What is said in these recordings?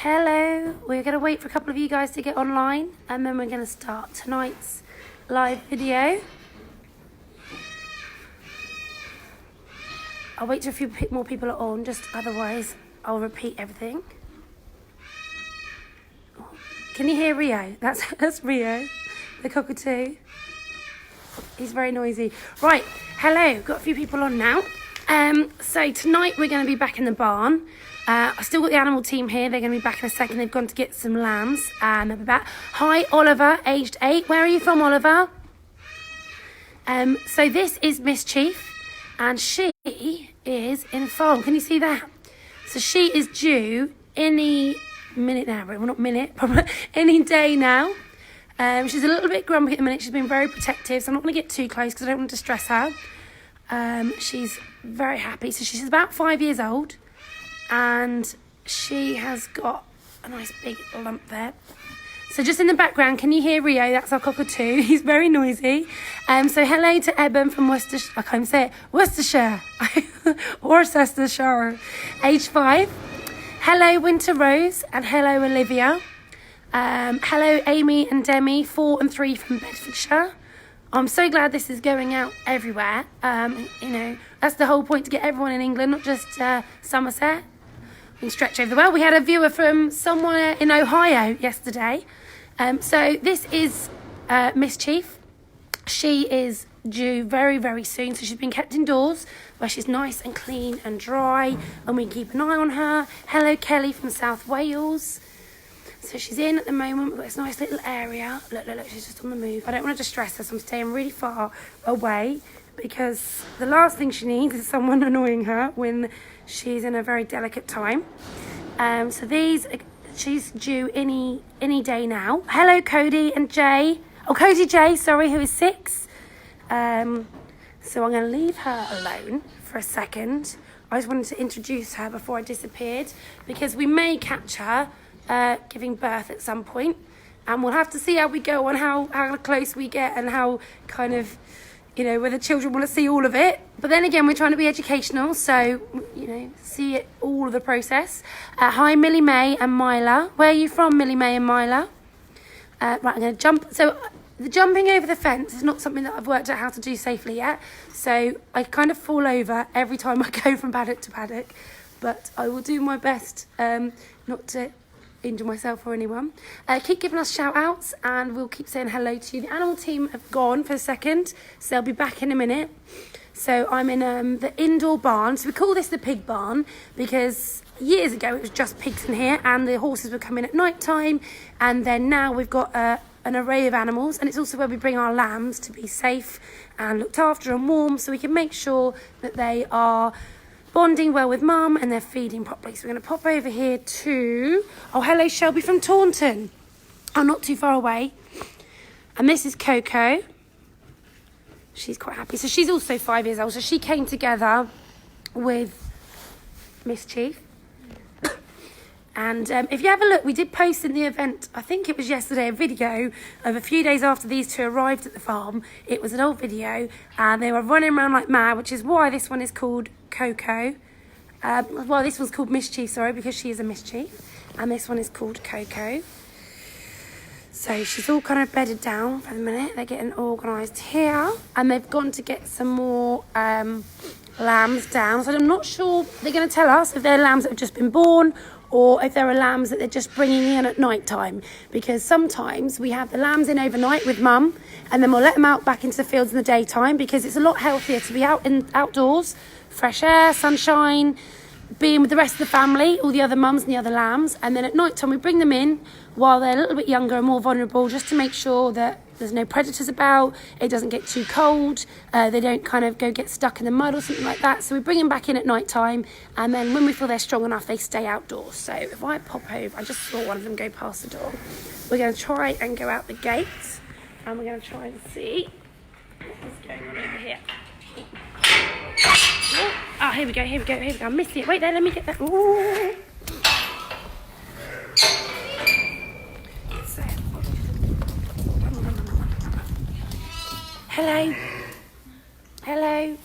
Hello, we're going to wait for a couple of you guys to get online and then we're going to start tonight's live video. I'll wait till a few more people are on, just otherwise I'll repeat everything. Can you hear Rio? That's Rio, the cockatoo. He's very noisy. Right, hello, got a few people on now. So tonight we're going to be back in the barn. I've still got the animal team here. They're going to be back in a second. They've gone to get some lambs and they'll be back. Hi, Oliver, aged 8. Where are you from, Oliver? So this is Mischief and she is in foal. Can you see that? So she is due any minute now. Well, not minute, probably any day now. She's a little bit grumpy at the minute. She's been very protective, so I'm not going to get too close because I don't want to distress her. She's very happy. So she's about 5 years old. And she has got a nice big lump there. So just in the background, can you hear Rio? That's our cockatoo. He's very noisy. So hello to Eben from Worcestershire. I can't even say it. Worcestershire. Worcestershire. Age 5. Hello Winter Rose and hello Olivia. Hello Amy and Demi, 4 and 3 from Bedfordshire. I'm so glad this is going out everywhere. You know, that's the whole point, to get everyone in England, not just Somerset. We can stretch over the world. We had a viewer from somewhere in Ohio yesterday. So this is Mischief. She is due very, very soon. So she's been kept indoors where she's nice and clean and dry and we can keep an eye on her. Hello Kelly from South Wales. So she's in at the moment. We've got this nice little area. Look, she's just on the move. I don't want to distress her, so I'm staying really far away because the last thing she needs is someone annoying her when she's in a very delicate time. So she's due any day now. Hello, Cody and Jay. Oh, Cody Jay, sorry, who is 6. So I'm going to leave her alone for a second. I just wanted to introduce her before I disappeared because we may catch her giving birth at some point, and we'll have to see how we go on how close we get and how kind of, you know, whether children want to see all of it. But then again, we're trying to be educational, so, you know, see it, all of the process. Hi Millie May and Myla. Where are you from, Millie May and Myla? Right, I'm going to jump. So the jumping over the fence is not something that I've worked out how to do safely yet, so I kind of fall over every time I go from paddock to paddock, but I will do my best not to injure myself or anyone. Keep giving us shout outs and we'll keep saying hello to you. The animal team have gone for a second, so they'll be back in a minute. So I'm in the indoor barn. So we call this the pig barn because years ago it was just pigs in here and the horses would come in at night time, and then now we've got an array of animals, and it's also where we bring our lambs to be safe and looked after and warm, so we can make sure that they are bonding well with mum and they're feeding properly. So we're going to pop over here to, oh hello Shelby from Taunton. Oh, not too far away. And this is Coco. She's quite happy. So she's also 5 years old. So she came together with Mischief. And if you have a look, we did post in the event, I think it was yesterday, a video of a few days after these two arrived at the farm. It was an old video and they were running around like mad, which is why this one is called Coco. Well, this one's called Mischief, sorry, because she is a Mischief. And this one is called Coco. So she's all kind of bedded down for the minute. They're getting organised here. And they've gone to get some more lambs down. So I'm not sure they're going to tell us if they're lambs that have just been born or if there are lambs that they're just bringing in at night time, because sometimes we have the lambs in overnight with mum and then we'll let them out back into the fields in the daytime, because it's a lot healthier to be outdoors, fresh air, sunshine, being with the rest of the family, all the other mums and the other lambs, and then at night time we bring them in while they're a little bit younger and more vulnerable, just to make sure that there's no predators about, it doesn't get too cold, they don't kind of go get stuck in the mud or something like that. So we bring them back in at night time, and then when we feel they're strong enough, they stay outdoors. So if I pop over, I just saw one of them go past the door. We're going to try and go out the gate, and we're going to try and see what is going on over here. Oh, here we go, here we go, here we go. I missed it. Wait there, let me get that. Ooh. So. Hello. Hello.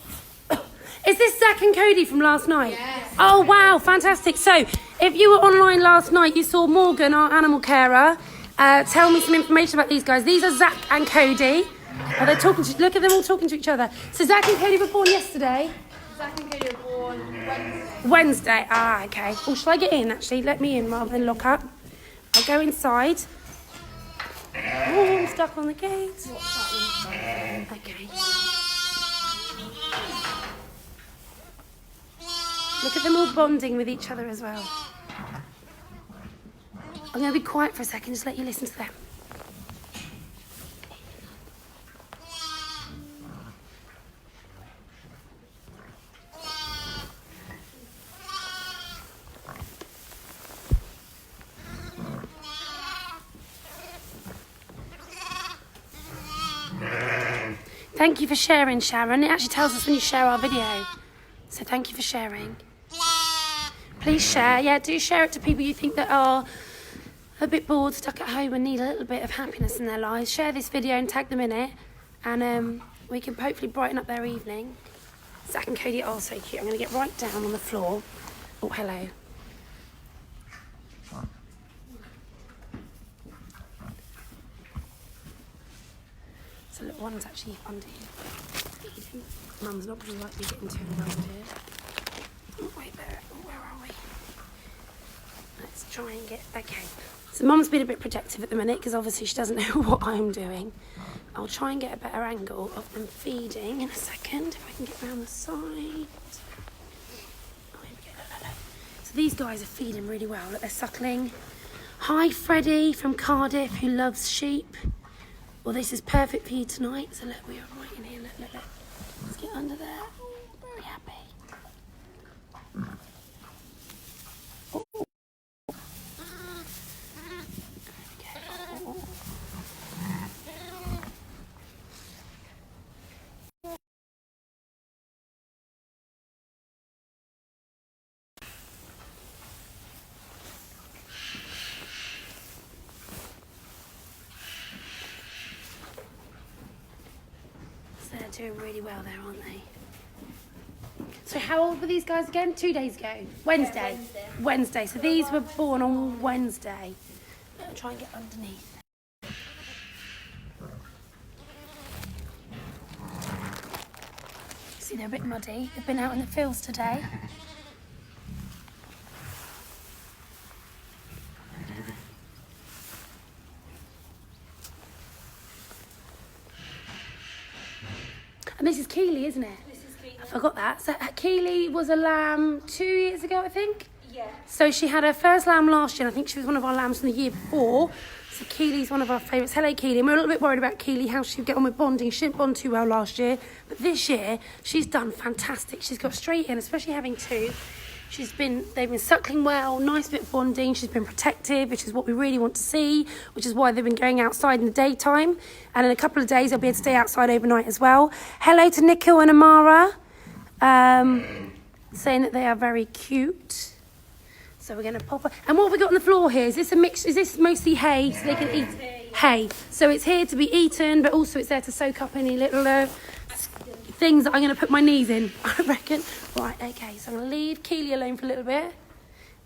Is this Zach and Cody from last night? Yes. Oh, wow, fantastic. So, if you were online last night, you saw Morgan, our animal carer, tell me some information about these guys. These are Zach and Cody. Are they talking to, look at them all talking to each other. So, Zach and Cody were born yesterday? Zach and Cody were born Wednesday. Wednesday. Ah, okay. Oh, shall I get in, actually? Let me in rather than lock up. I'll go inside. Oh, I'm stuck on the gate. What's that one? Okay. Look at them all bonding with each other as well. I'm going to be quiet for a second, just let you listen to them. Thank you for sharing, Sharon. It actually tells us when you share our video. So thank you for sharing. Please share. Yeah, do share it to people you think that are a bit bored, stuck at home and need a little bit of happiness in their lives. Share this video and tag them in it. And we can hopefully brighten up their evening. Zach and Cody are so cute. I'm going to get right down on the floor. Oh, hello. So little one's actually under here. Feeding. Mum's not really likely getting too involved here. Oh, wait there. Oh, where are we? Let's try and get... Okay. So Mum's been a bit protective at the minute because obviously she doesn't know what I'm doing. I'll try and get a better angle of them feeding in a second. If I can get round the side. Oh, here we go. Look, look, look. So these guys are feeding really well. Look, they're suckling. Hi, Freddie from Cardiff who loves sheep. Well, this is perfect for you tonight. So look, we are right in here. Look, look, look. Let's get under there. Oh, very happy. Oh. There we go. They're doing really well there, aren't they? So how old were these guys again? 2 days ago? Wednesday? Yeah, Wednesday. So these were born on Wednesday. I'll try and get underneath. See, they're a bit muddy. They've been out in the fields today. And this is Keely, isn't it? This is Keely. I forgot that. So Keely was a lamb 2 years ago, I think? Yeah. So she had her first lamb last year, and I think she was one of our lambs from the year before. So Keely's one of our favourites. Hello, Keely. And we're a little bit worried about Keely, how she'd get on with bonding. She didn't bond too well last year. But this year, she's done fantastic. She's got straight in, especially having two. They've been suckling well, nice bit of bonding. She's been protective, which is what we really want to see, which is why they've been going outside in the daytime. And in a couple of days, they'll be able to stay outside overnight as well. Hello to Nico and Amara, saying that they are very cute. So we're going to pop up. And what have we got on the floor here? Is this a mix? Is this mostly hay so they can eat hay? So it's here to be eaten, but also it's there to soak up any little things that I'm going to put my knees in, I reckon. Right, okay, so I'm going to leave Keely alone for a little bit.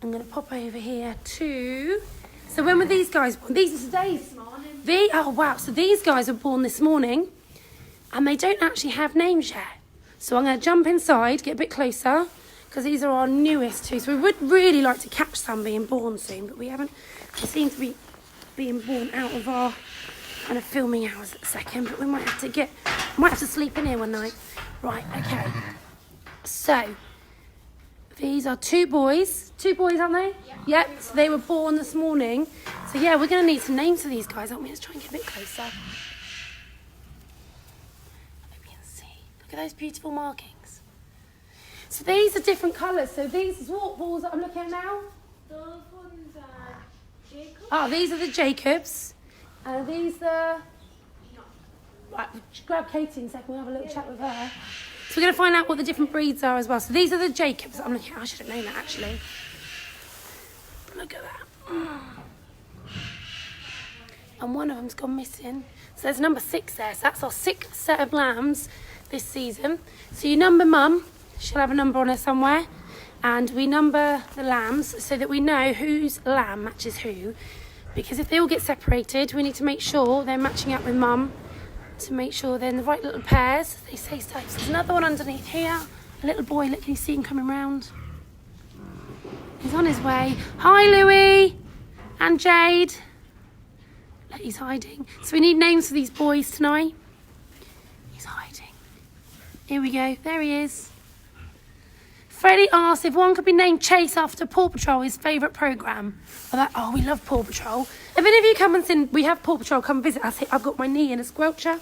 I'm going to pop over here to... So when were these guys born? These are today's... Oh, wow. So these guys were born this morning, and they don't actually have names yet. So I'm going to jump inside, get a bit closer, because these are our newest two. So we would really like to catch some being born soon, but we haven't. They seem to be being born out of our kind of filming hours at the second, but we might have to sleep in here one night. Right, okay. So, these are two boys. Two boys, aren't they? Yeah. Yep, so they were born this morning. So yeah, we're going to need some names for these guys, aren't we? Let's try and get a bit closer. I hope you can see. Look at those beautiful markings. So these are different colours. So these are what balls that I'm looking at now? Those ones are Jacob. Oh, these are the Jacobs. And these the... Right, grab Katie in a second, we'll have a little chat with her. So we're going to find out what the different breeds are as well. So these are the Jacobs. I'm looking at, I should have known that actually. Look at that. And one of them's gone missing. So there's number 6 there. So that's our 6th set of lambs this season. So you number mum. She'll have a number on her somewhere. And we number the lambs so that we know whose lamb matches who. Because if they all get separated, we need to make sure they're matching up with mum to make sure they're in the right little pairs. They say so. So there's another one underneath here. A little boy, look, can you see him coming round? He's on his way. Hi, Louis and Jade. Look, he's hiding. So we need names for these boys tonight. He's hiding. Here we go. There he is. Freddie asked if one could be named Chase after Paw Patrol, his favourite programme. Oh, we love Paw Patrol. If any of you come and sing, we have Paw Patrol, come visit us. I've got my knee in a squelcher.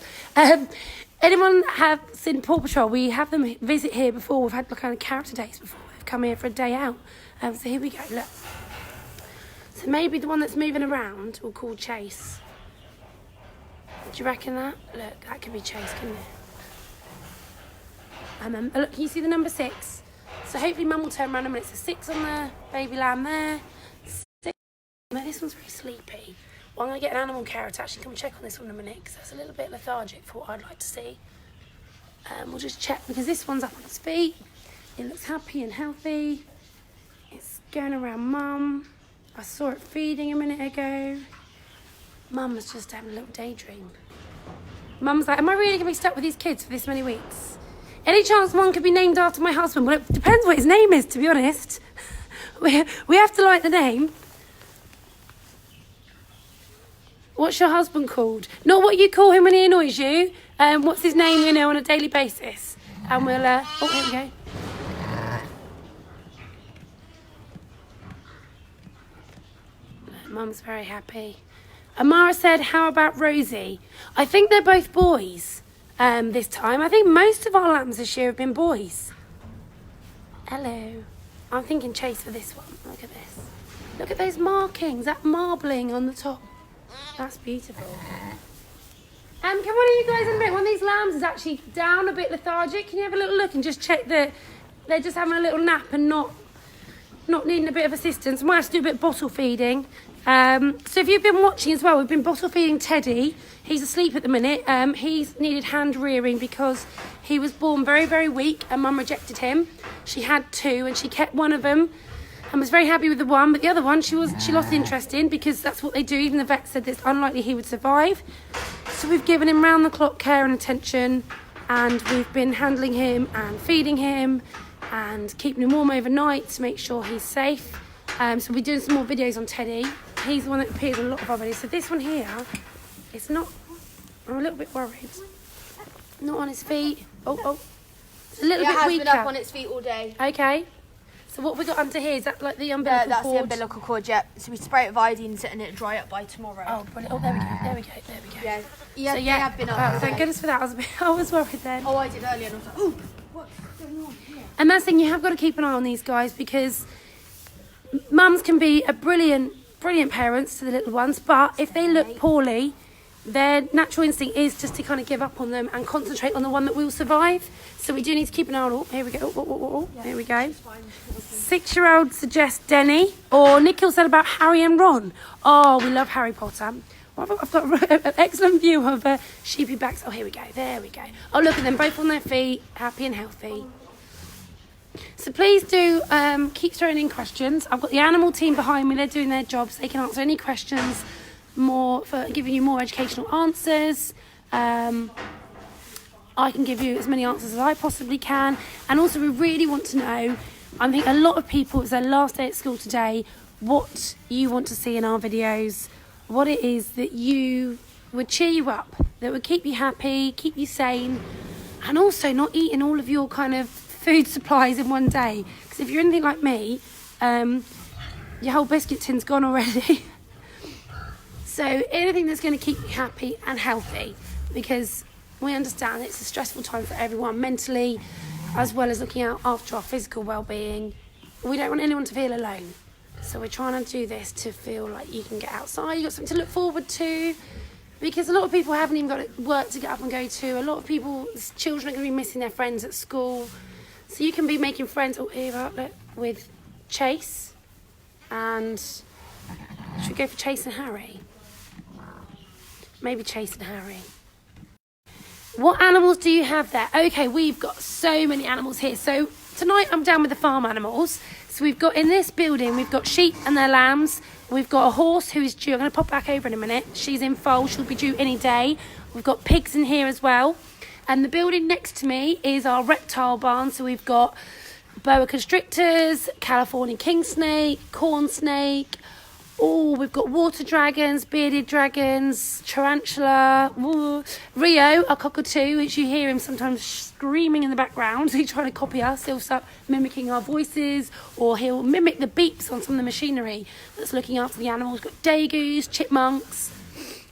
Anyone have seen Paw Patrol? We have them visit here before. We've had kind of character days before. They've come here for a day out. So here we go, look. So maybe the one that's moving around we'll call Chase. Do you reckon that? Look, that could be Chase, couldn't it? Look, can you see the number 6? So hopefully Mum will turn around in a minute. So 6 on the baby lamb there. 6. No, this one's very sleepy. Well, I'm going to get an animal carer to actually come check on this one in a minute because that's a little bit lethargic for what I'd like to see. We'll just check because this one's up on its feet. It looks happy and healthy. It's going around Mum. I saw it feeding a minute ago. Mum was just having a little daydream. Mum's like, am I really going to be stuck with these kids for this many weeks? Any chance one could be named after my husband? Well, it depends what his name is, to be honest. We have to like the name. What's your husband called? Not what you call him when he annoys you. What's his name, you know, on a daily basis. And we'll, oh, here we go. Mum's very happy. Amara said, how about Rosie? I think they're both boys this time. I think most of our lambs this year have been boys. Hello. I'm thinking Chase for this one. Look at this. Look at those markings, that marbling on the top. That's beautiful. Can one of you guys admit one of these lambs is actually down a bit lethargic? Can you have a little look and just check that they're just having a little nap and not needing a bit of assistance? Might have to do a bit of bottle feeding. So if you've been watching as well, we've been bottle feeding Teddy. He's asleep at the minute. He's needed hand rearing because he was born very, very weak and Mum rejected him. She had 2 and she kept one of them and was very happy with the one, but the other one she lost interest in because that's what they do. Even the vet said it's unlikely he would survive. So we've given him round-the-clock care and attention, and we've been handling him and feeding him and keeping him warm overnight to make sure he's safe. So we're doing some more videos on Teddy. He's the one that appears in a lot of our videos. So this one here, it's not, I'm a little bit worried. Not on his feet. Oh. It's a little bit weaker. It has been up on its feet all day. Okay. So what have we got under here? Is that like the umbilical cord? That's the umbilical cord, yeah. So we spray it with iodine and it'll dry up by tomorrow. Oh, brilliant. Oh, there we go. Yeah, So they have been up. Thank goodness for that. I was worried then. Oh, I did earlier and I was like, oh, what's going on here? And that's the thing, you have got to keep an eye on these guys because mums can be a brilliant parents to the little ones, but if they look poorly, their natural instinct is just to kind of give up on them and concentrate on the one that will survive. So we do need to keep an eye on. Oh, here we go. Here we go. 6-year-old suggests Denny, or Nikhil said about Harry and Ron. Oh, we love Harry Potter. Well, I've got an excellent view of sheepy backs. Oh, here we go. There we go. Oh, look at them, both on their feet, happy and healthy. So please do keep throwing in questions. I've got the animal team behind me. They're doing their jobs. They can answer any questions more for giving you more educational answers. I can give you as many answers as I possibly can. And also we really want to know, I think a lot of people, it's their last day at school today, what you want to see in our videos, what it is that you would cheer you up, that would keep you happy, keep you sane, and also not eating all of your kind of food supplies in one day. Because if you're anything like me, your whole biscuit tin's gone already. So anything that's going to keep you happy and healthy, because we understand it's a stressful time for everyone mentally, as well as looking out after our physical well-being. We don't want anyone to feel alone. So we're trying to do this to feel like you can get outside, you've got something to look forward to, because a lot of people haven't even got work to get up and go to. A lot of people's children are going to be missing their friends at school. So you can be making friends with Chase and... Should we go for Chase and Harry? Maybe Chase and Harry. What animals do you have there? Okay, we've got so many animals here. So tonight I'm down with the farm animals. So we've got in this building, we've got sheep and their lambs. We've got a horse who is due. I'm going to pop back over in a minute. She's in foal. She'll be due any day. We've got pigs in here as well. And the building next to me is our reptile barn. So we've got boa constrictors, California king snake, corn snake. Oh, we've got water dragons, bearded dragons, tarantula, Rio, a cockatoo, which you hear him sometimes screaming in the background. He's trying to copy us. He'll start mimicking our voices, or he'll mimic the beeps on some of the machinery that's looking after the animals. We've got dagoos, chipmunks.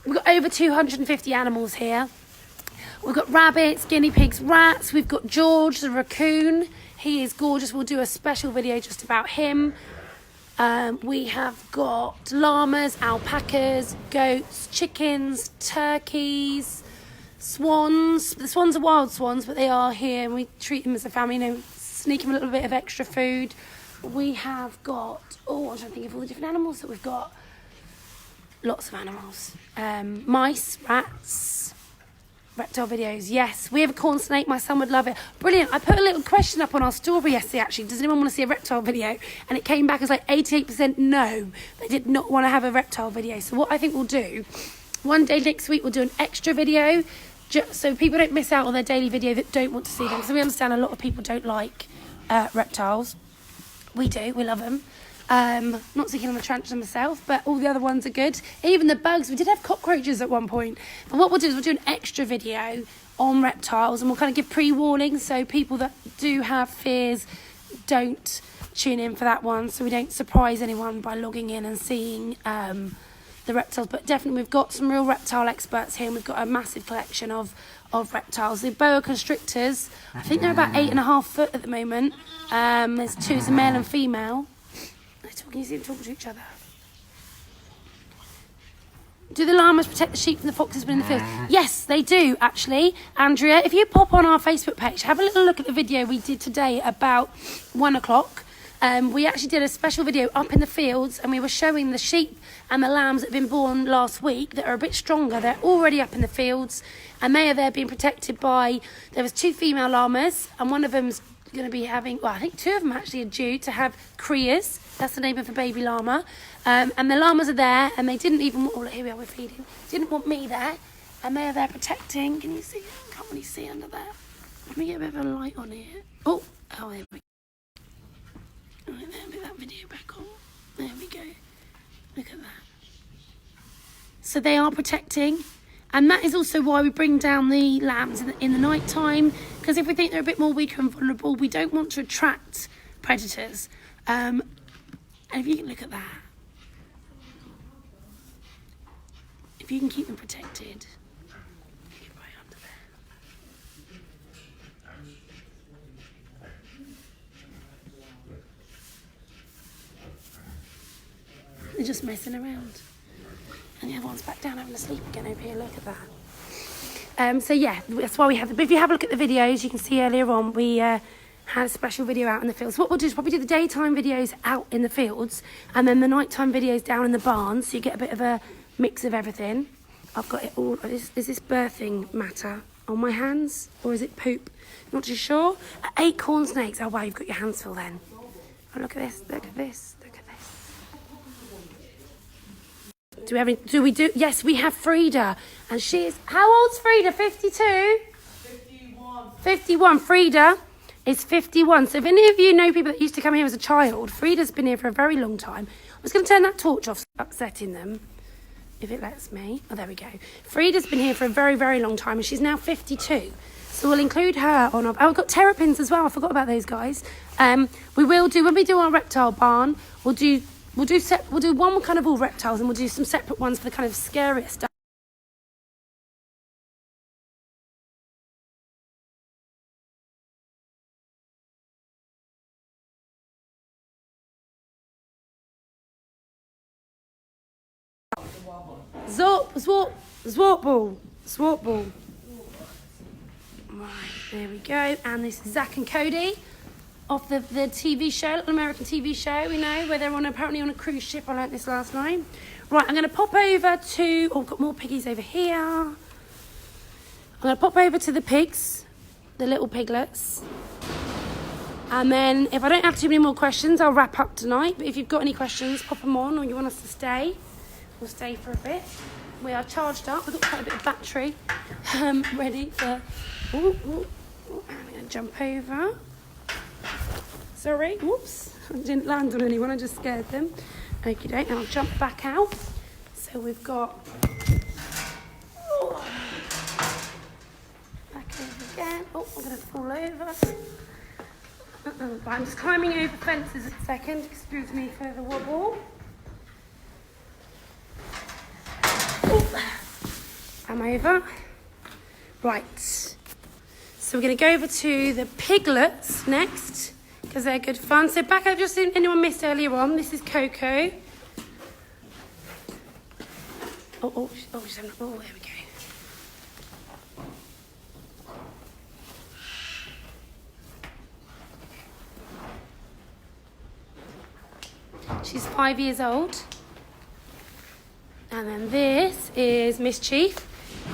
We've got over 250 animals here. We've got rabbits, guinea pigs, rats. We've got George, the raccoon. He is gorgeous. We'll do a special video just about him. We have got llamas, alpacas, goats, chickens, turkeys, swans. The swans are wild swans, but they are here and we treat them as a family, sneak them a little bit of extra food. We have got, I'm trying to think of all the different animals that we've got. Lots of animals. Mice, rats, reptile videos. Yes, we have a corn snake. My son would love it. Brilliant. I put a little question up on our story yesterday, actually. Does anyone want to see a reptile video? And it came back as like 88% no. They did not want to have a reptile video. So what I think we'll do, one day next week, we'll do an extra video just so people don't miss out on their daily video that don't want to see them. So we understand a lot of people don't like reptiles. We do. We love them. Not so keen on the tarantula myself, but all the other ones are good. Even the bugs, we did have cockroaches at one point. But what we'll do is we'll do an extra video on reptiles and we'll kind of give pre-warning so people that do have fears don't tune in for that one, so we don't surprise anyone by logging in and seeing the reptiles. But definitely we've got some real reptile experts here and we've got a massive collection of reptiles. The boa constrictors, I think they're about 8.5 foot at the moment. There's two, it's a male and female. Talking, you see them talking to each other. Do the llamas protect the sheep from the foxes when in the field? Yes, they do, actually. Andrea, if you pop on our Facebook page, have a little look at the video we did today about 1 o'clock. We actually did a special video up in the fields and we were showing the sheep and the lambs that have been born last week that are a bit stronger. They're already up in the fields and they are there being protected by... There was 2 female llamas and one of them's going to be having... Well, I think 2 of them actually are due to have crias. That's the name of the baby llama. And the llamas are there and they didn't even... Oh, look, here we are, we're feeding. Didn't want me there. And they are there protecting. Can you see? I can't really see under there. Let me get a bit of a light on here. Oh, there we go. Right there, put that video back on. There we go. Look at that. So they are protecting. And that is also why we bring down the lambs in the night time. Because if we think they're a bit more weaker and vulnerable, we don't want to attract predators. And if you can look at that. If you can keep them protected. Get right under there. They're just messing around. And the other one's back down having a sleep again over here. Look at that. So yeah, that's why we have... But if you have a look at the videos, you can see earlier on, we had a special video out in the fields. What we'll do is probably do the daytime videos out in the fields and then the nighttime videos down in the barn, so you get a bit of a mix of everything. I've got it all... Is this birthing matter on my hands? Or is it poop? Not too sure. 8 corn snakes. Oh, wow, you've got your hands full then. Oh, look at this. Look at this. Look at this. Do we do? Yes, we have Frida. And she's... How old's Frida? 52? 51. 51. Frida is 51. So if any of you know people that used to come here as a child, Frida's been here for a very long time. I was going to turn that torch off, upsetting them. If it lets me. Oh, there we go. Frida's been here for a very, very long time, and she's now 52. So we'll include her on our... Oh, we've got terrapins as well. I forgot about those guys. We will do... When we do our reptile barn, we'll do one kind of all reptiles, and we'll do some separate ones for the kind of scariest stuff. Ball. Right, there we go. And this is Zach and Cody off the TV show, an American TV show, we know, where they're apparently on a cruise ship. I learnt this last night. Right, I'm going to pop over to... Oh, I've got more piggies over here. I'm going to pop over to the pigs, the little piglets. And then if I don't have too many more questions, I'll wrap up tonight. But if you've got any questions, pop them on, or you want us to stay, we'll stay for a bit. We are charged up. We've got quite a bit of battery ready for... I'm going to jump over. Sorry, whoops. I didn't land on anyone, I just scared them. Okie doke, and I'll jump back out. So we've got... Back over again. Oh, I'm going to fall over. But I'm just climbing over fences a second. Excuse me for the wobble. I'm over. Right. So we're going to go over to the piglets next, because they're good fun. So back up, just in anyone missed earlier on, this is Coco. Oh, there we go. She's 5 years old. And then this is Mischief.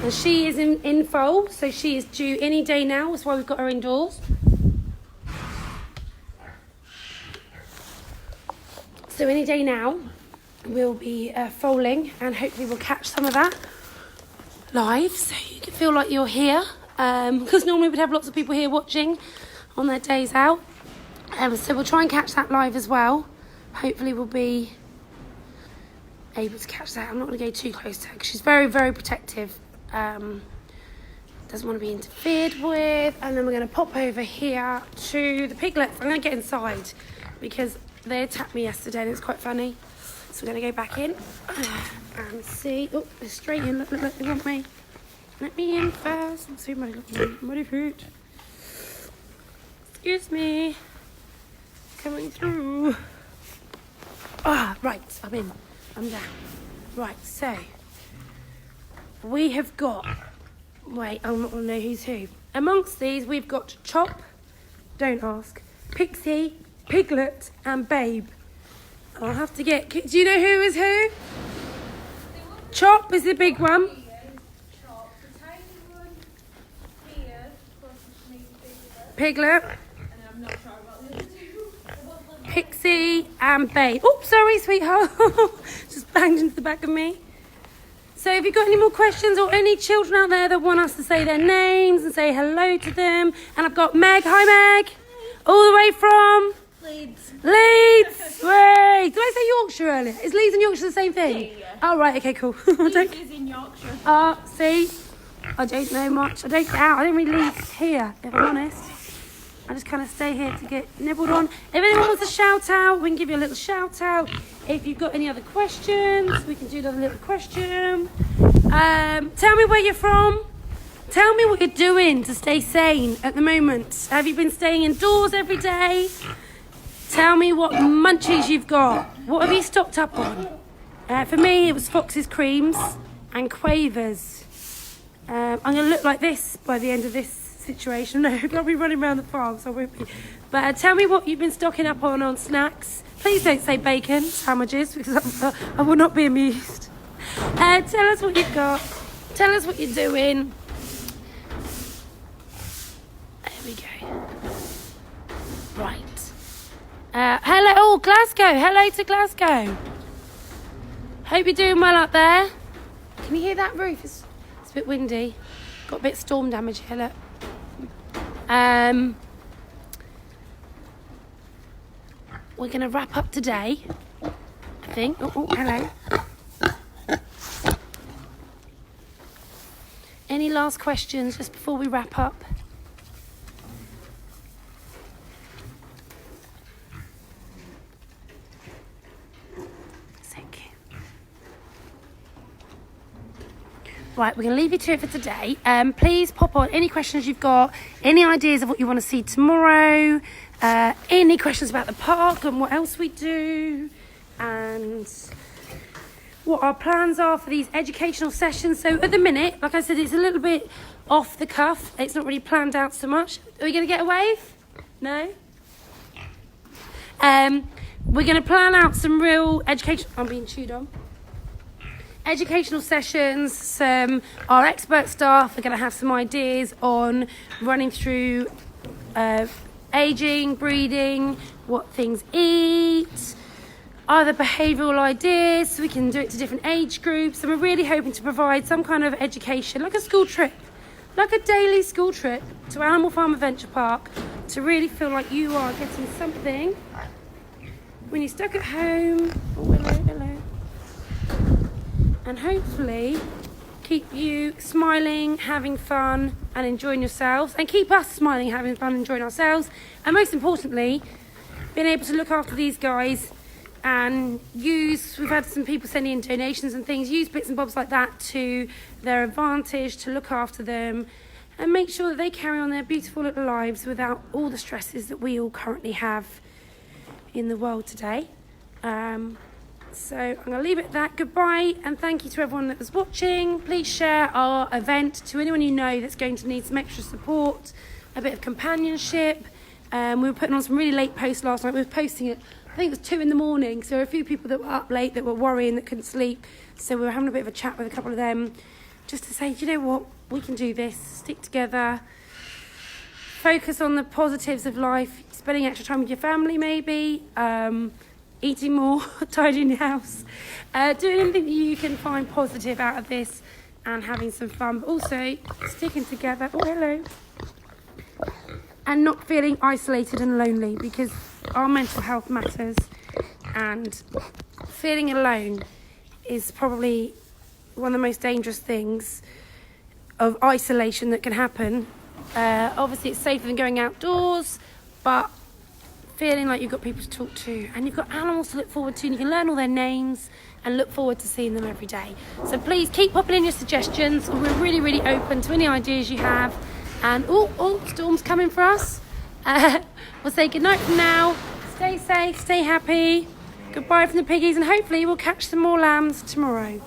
And she is in foal, so she is due any day now. That's why we've got her indoors. So any day now, we'll be foaling, and hopefully we'll catch some of that live, so you can feel like you're here. Because normally we'd have lots of people here watching on their days out. So we'll try and catch that live as well. Hopefully we'll be able to catch that. I'm not going to go too close to her because she's very, very protective. Doesn't want to be interfered with. And then we're going to pop over here to the piglets. I'm going to get inside because they attacked me yesterday and it's quite funny. So we're going to go back in and see. Oh, they're straight in. Look, they want me. Let me in first. Let's see my muddy foot. Excuse me. Coming through. Right, I'm in. I'm down. Right, so we have got... Wait, I'm not going to know who's who. Amongst these, we've got Chop, don't ask, Pixie, Piglet, and Babe. I'll have to get... Do you know who is who? Chop is the big one. Piglet. Pixie and Babe. Oops, sorry, sweetheart. Just banged into the back of me. So if you've got any more questions or any children out there that want us to say their names and say hello to them. And I've got Meg. Hi, Meg. All the way from? Leeds. Leeds. Wait. Did I say Yorkshire earlier? Is Leeds and Yorkshire the same thing? Yeah. Oh, right. Okay, cool. Leeds is in Yorkshire. See? I don't know much. I don't get out. I don't really leave here, if I'm honest. I just kind of stay here to get nibbled on. If anyone wants a shout out, we can give you a little shout out. If you've got any other questions, we can do another little question. Tell me where you're from. Tell me what you're doing to stay sane at the moment. Have you been staying indoors every day? Tell me what munchies you've got. What have you stocked up on? For me, it was Fox's Creams and Quavers. I'm going to look like this by the end of this situation. No, I'll be running around the farm, so I won't be. But tell me what you've been stocking up on snacks. Please don't say bacon sandwiches because I will not be amused. Tell us what you've got. Tell us what you're doing. There we go. Right. Hello, oh, Glasgow. Hello to Glasgow. Hope you're doing well up there. Can you hear that roof? It's a bit windy. Got a bit of storm damage here, look. We're going to wrap up today, I think. Oh, hello. Any last questions just before we wrap up? Thank you. Right, we're going to leave you to it for today. Please pop on any questions you've got, any ideas of what you want to see tomorrow, any questions about the park and what else we do, and what our plans are for these educational sessions. So at the minute, like I said, it's a little bit off the cuff. It's not really planned out so much. Are we going to get a wave? No? We're going to plan out some real education. I'm being chewed on. Educational sessions. Our expert staff are going to have some ideas on running through aging, breeding, what things eat, other behavioural ideas, so we can do it to different age groups. And we're really hoping to provide some kind of education, like a school trip, like a daily school trip to Animal Farm Adventure Park, to really feel like you are getting something when you're stuck at home. Oh, hello. And hopefully keep you smiling, having fun and enjoying yourselves, and keep us smiling, having fun, enjoying ourselves, and most importantly, being able to look after these guys and we've had some people sending in donations and things, use bits and bobs like that to their advantage, to look after them and make sure that they carry on their beautiful little lives without all the stresses that we all currently have in the world today. So I'm going to leave it at that. Goodbye, and thank you to everyone that was watching. Please share our event to anyone you know that's going to need some extra support, a bit of companionship. We were putting on some really late posts last night. We were posting it, I think it was 2 a.m, so there were a few people that were up late that were worrying, that couldn't sleep. So we were having a bit of a chat with a couple of them just to say, you know what, we can do this, stick together, focus on the positives of life, spending extra time with your family maybe, eating more, tidying your house, doing anything that you can find positive out of this and having some fun, but also sticking together, oh hello, and not feeling isolated and lonely, because our mental health matters, and feeling alone is probably one of the most dangerous things of isolation that can happen. Obviously it's safer than going outdoors, but feeling like you've got people to talk to and you've got animals to look forward to and you can learn all their names and look forward to seeing them every day. So please keep popping in your suggestions. We're really, really open to any ideas you have. And oh, storm's coming for us. We'll say goodnight for now. Stay safe, stay happy. Goodbye from the piggies, and hopefully we'll catch some more lambs tomorrow.